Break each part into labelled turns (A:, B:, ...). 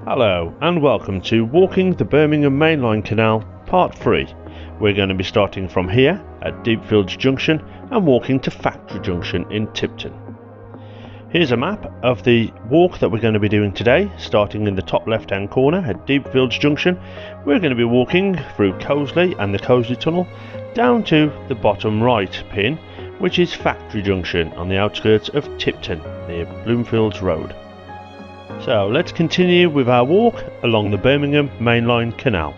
A: Hello and welcome to Walking the Birmingham Mainline Canal Part 3. We're going to be starting from here at Deepfields Junction and walking to Factory Junction in Tipton. Here's a map of the walk that we're going to be doing today. Starting in the top left hand corner at Deepfields Junction, we're going to be walking through Cosley and the Cosley Tunnel down to the bottom right pin, which is Factory Junction on the outskirts of Tipton near Bloomfields Road. So let's continue with our walk along the Birmingham Mainline Canal.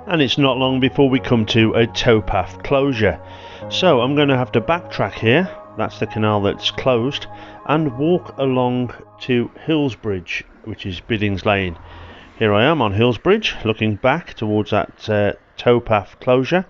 A: And it's not long before we come to a towpath closure, so I'm going to have to backtrack here. That's the canal that's closed, and walk along to Hills Bridge, which is Biddings Lane. Here I am on Hills Bridge looking back towards that towpath closure.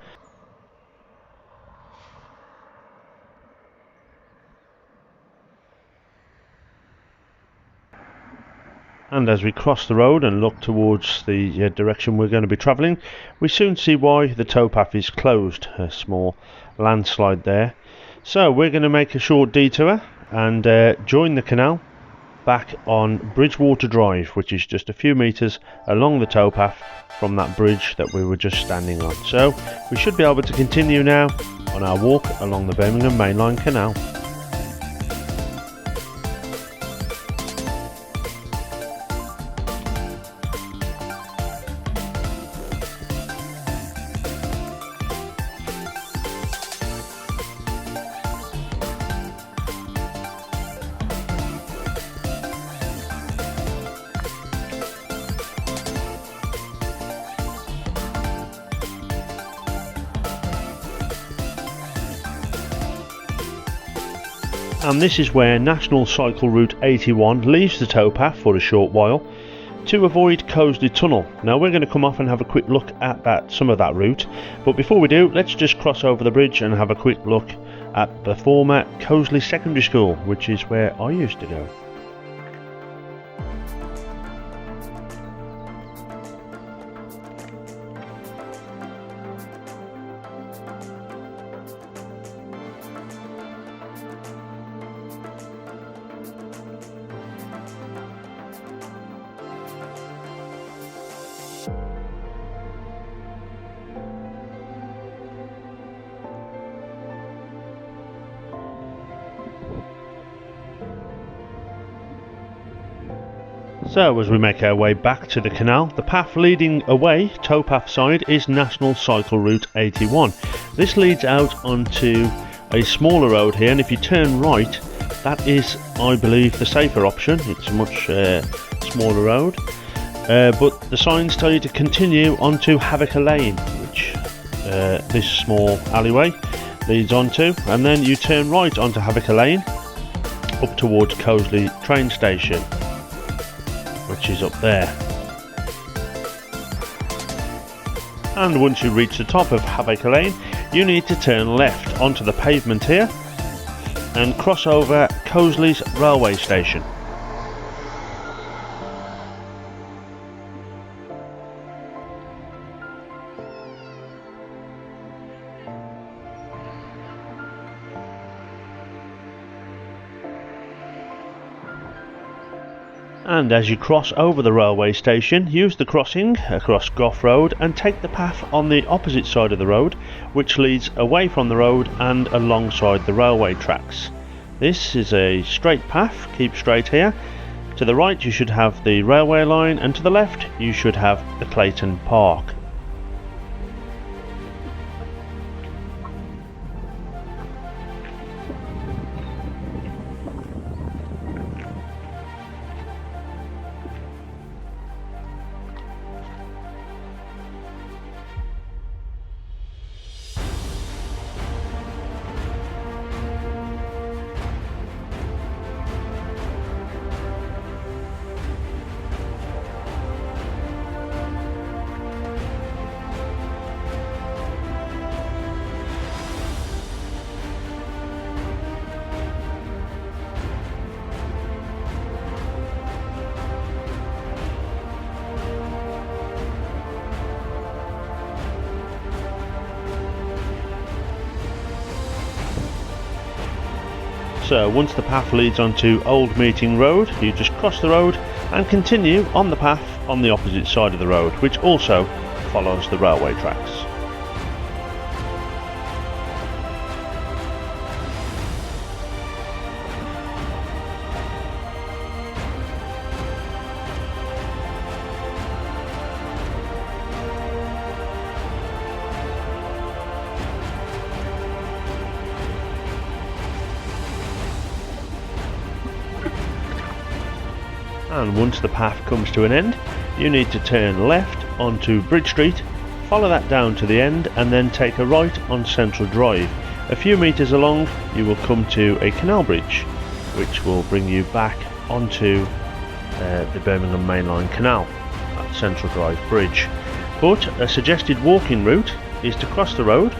A: And as we cross the road and look towards the direction we're going to be travelling, we soon see why the towpath is closed. A small landslide there. So we're going to make a short detour and join the canal back on Bridgewater Drive, which is just a few metres along the towpath from that bridge that we were just standing on. So we should be able to continue now on our walk along the Birmingham Mainline Canal. And this is where National Cycle Route 81 leaves the towpath for a short while to avoid Cosley Tunnel. Now we're going to come off and have a quick look at some of that route, but before we do, let's just cross over the bridge and have a quick look at the former Cosley Secondary School, which is where I used to go. So as we make our way back to the canal, the path leading away, towpath side, is National Cycle Route 81. This leads out onto a smaller road here, and if you turn right, that is, I believe, the safer option. It's a much smaller road, but the signs tell you to continue onto Havica Lane, which this small alleyway leads onto, and then you turn right onto Havica Lane up towards Cosley train station, which is up there. And once you reach the top of Havica Lane, you need to turn left onto the pavement here and cross over Cosley's railway station. And as you cross over the railway station, use the crossing across Gough Road and take the path on the opposite side of the road, which leads away from the road and alongside the railway tracks. This is a straight path, keep straight here. To the right you should have the railway line, and to the left you should have the Clayton Park. So once the path leads onto Old Meeting Road, you just cross the road and continue on the path on the opposite side of the road, which also follows the railway tracks. And once the path comes to an end, you need to turn left onto Bridge Street, follow that down to the end, and then take a right on Central Drive. A few metres along you will come to a canal bridge, which will bring you back onto the Birmingham Mainline Canal at Central Drive Bridge. But a suggested walking route is to cross the road,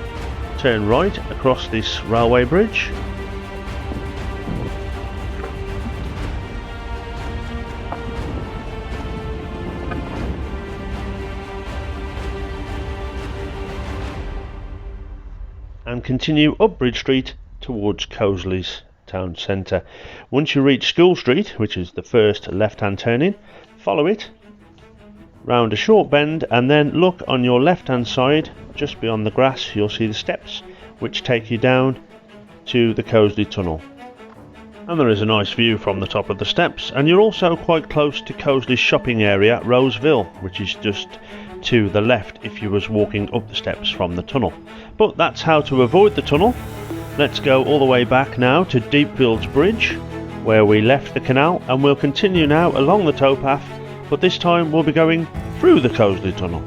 A: turn right across this railway bridge, and continue up Bridge Street towards Cosley's town centre. Once you reach School Street, which is the first left-hand turning, follow it round a short bend and then look on your left-hand side. Just beyond the grass you'll see the steps which take you down to the Cosley Tunnel. And there is a nice view from the top of the steps, and you're also quite close to Cosley's shopping area, Roseville, which is just to the left if you was walking up the steps from the tunnel. But that's how to avoid the tunnel. Let's go all the way back now to Deepfields Bridge, where we left the canal, and we'll continue now along the towpath, but this time we'll be going through the Cosley Tunnel.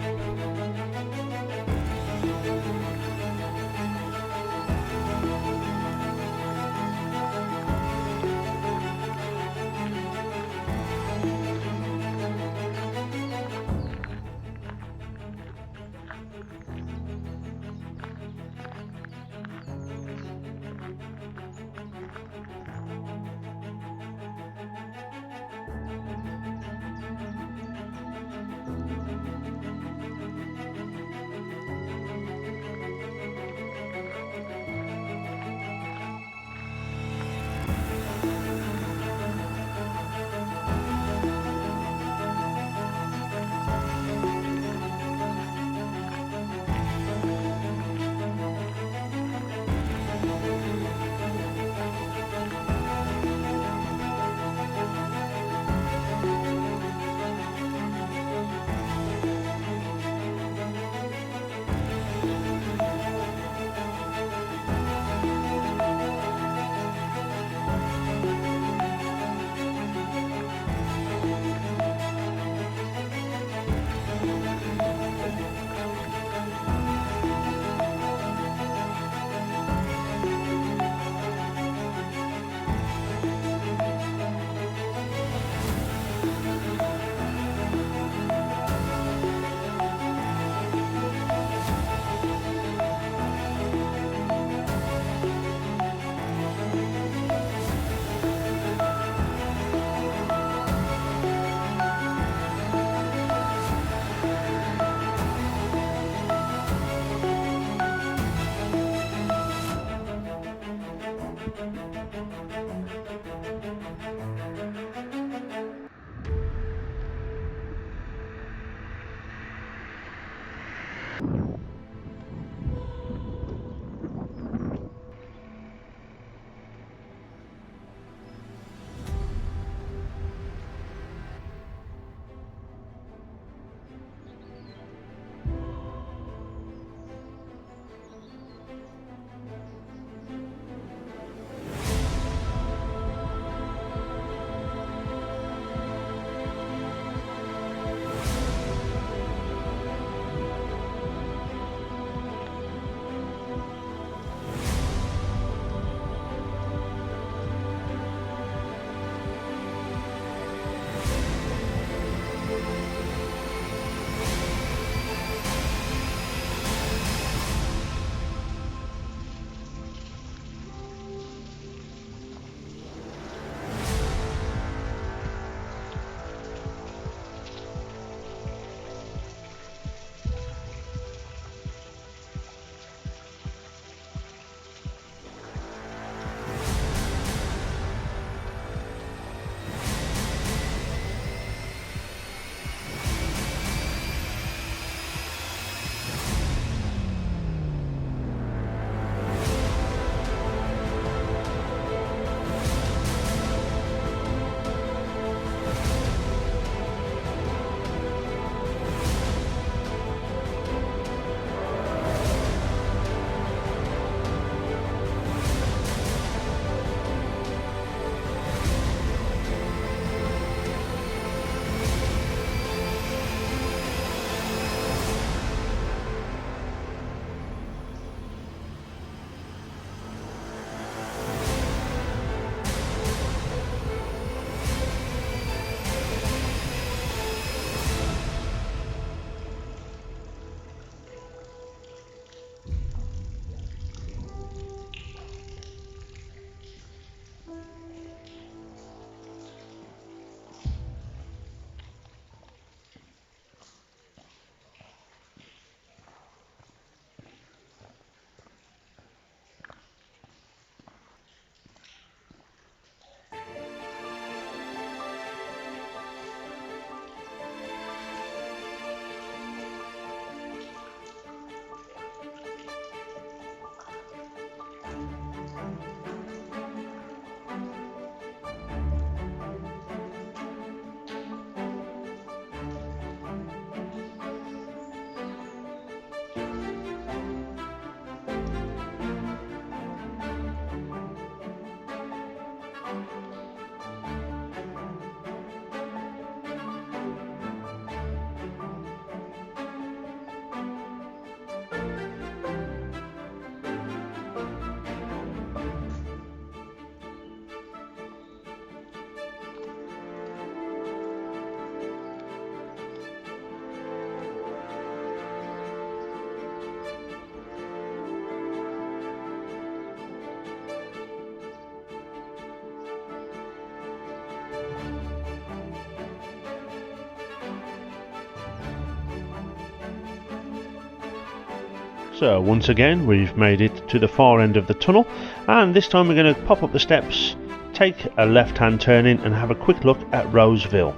A: So once again we've made it to the far end of the tunnel, and this time we're going to pop up the steps, take a left hand turn in and have a quick look at Roseville.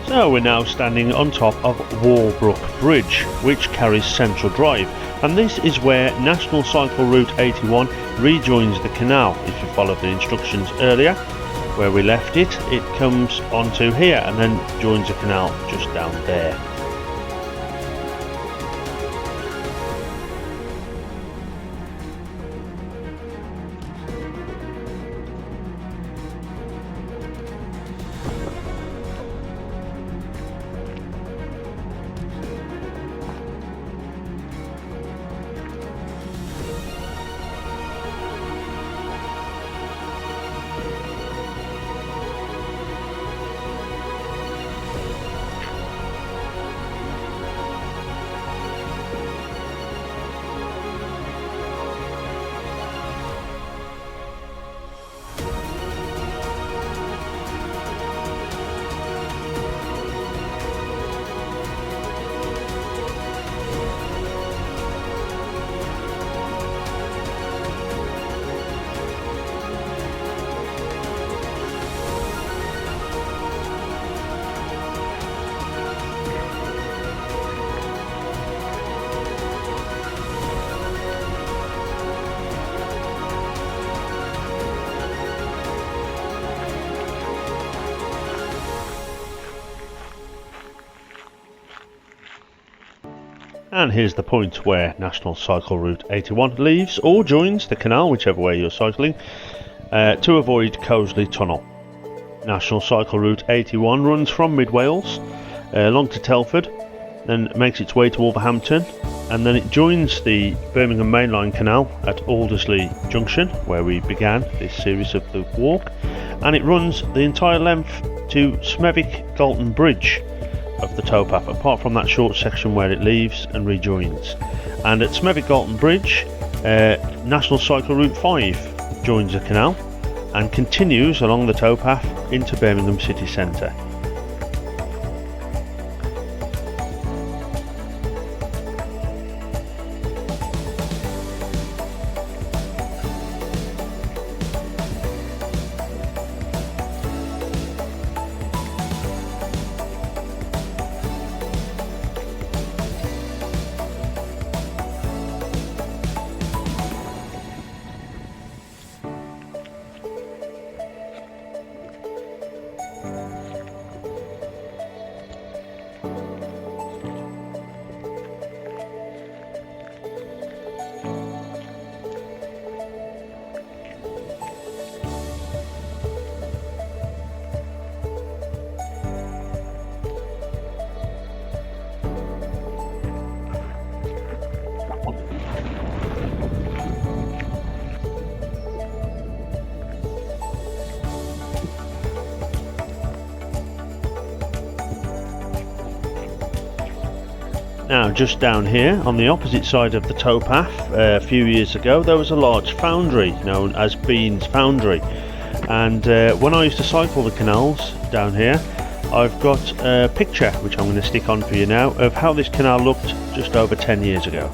A: So we're now standing on top of Walbrook Bridge, which carries Central Drive, and this is where National Cycle Route 81 rejoins the canal. If you followed the instructions earlier, where we left it, it comes onto here and then joins the canal just down there. And here's the point where National Cycle Route 81 leaves or joins the canal, whichever way you're cycling, to avoid Coseley Tunnel. National Cycle Route 81 runs from Mid Wales along to Telford, then makes its way to Wolverhampton, and then it joins the Birmingham Mainline Canal at Aldersley Junction, where we began this series of the walk, and it runs the entire length to Smethwick-Galton Bridge of the towpath, apart from that short section where it leaves and rejoins. And at Smethwick-Galton Bridge, National Cycle Route 5 joins the canal and continues along the towpath into Birmingham city centre. Now just down here on the opposite side of the towpath, a few years ago there was a large foundry known as Bean's Foundry, and when I used to cycle the canals down here, I've got a picture which I'm going to stick on for you now of how this canal looked just over 10 years ago.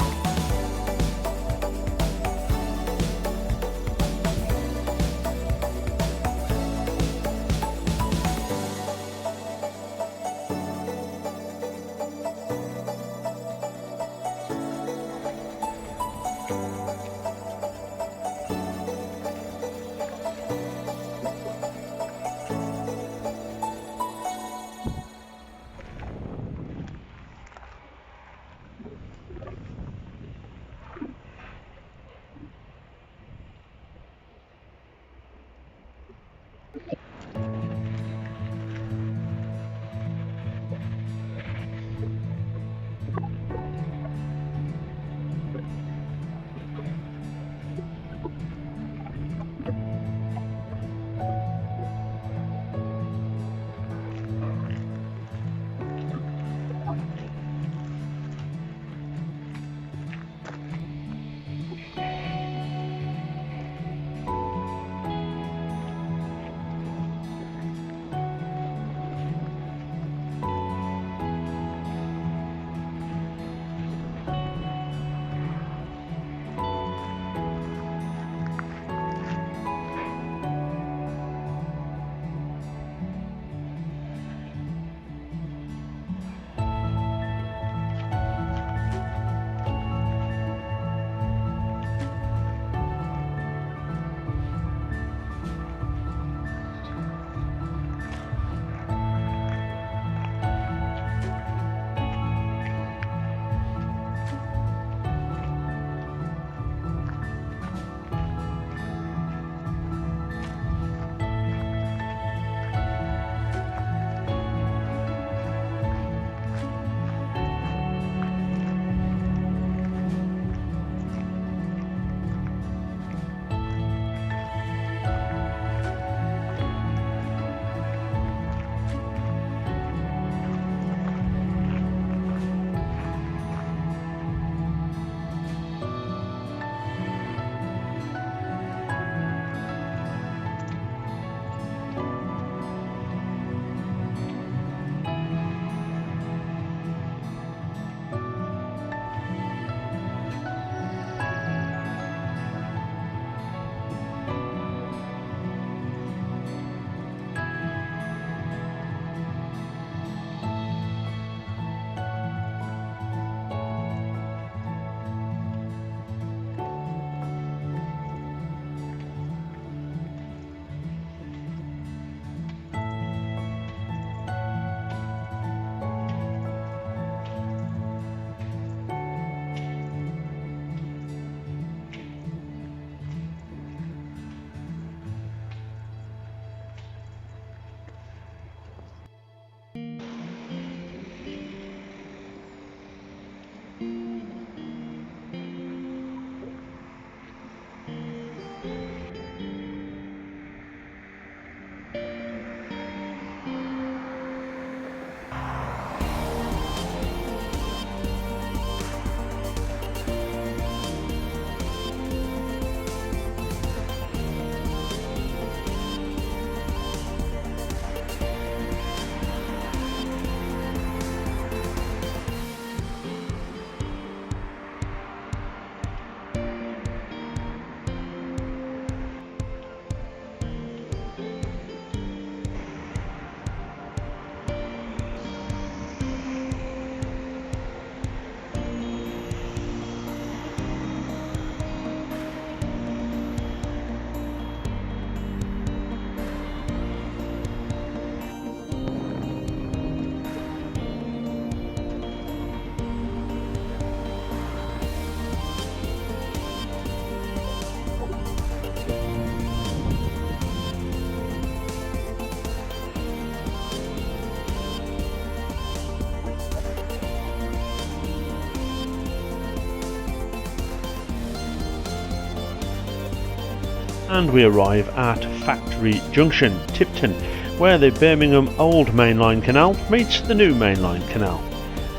A: and we arrive at Factory Junction, Tipton, where the Birmingham Old Mainline Canal meets the new Mainline Canal.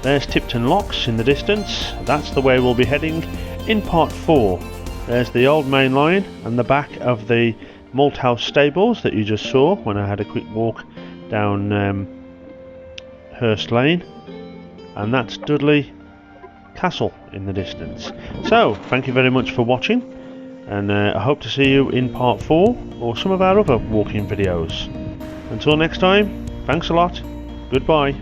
A: There's Tipton Locks in the distance. That's the way we'll be heading in part 4. There's the old main line and the back of the Malthouse stables that you just saw when I had a quick walk down Hurst Lane. And that's Dudley Castle in the distance. So, thank you very much for watching, and I hope to see you in part 4 or some of our other walking videos. Until next time, thanks a lot, goodbye.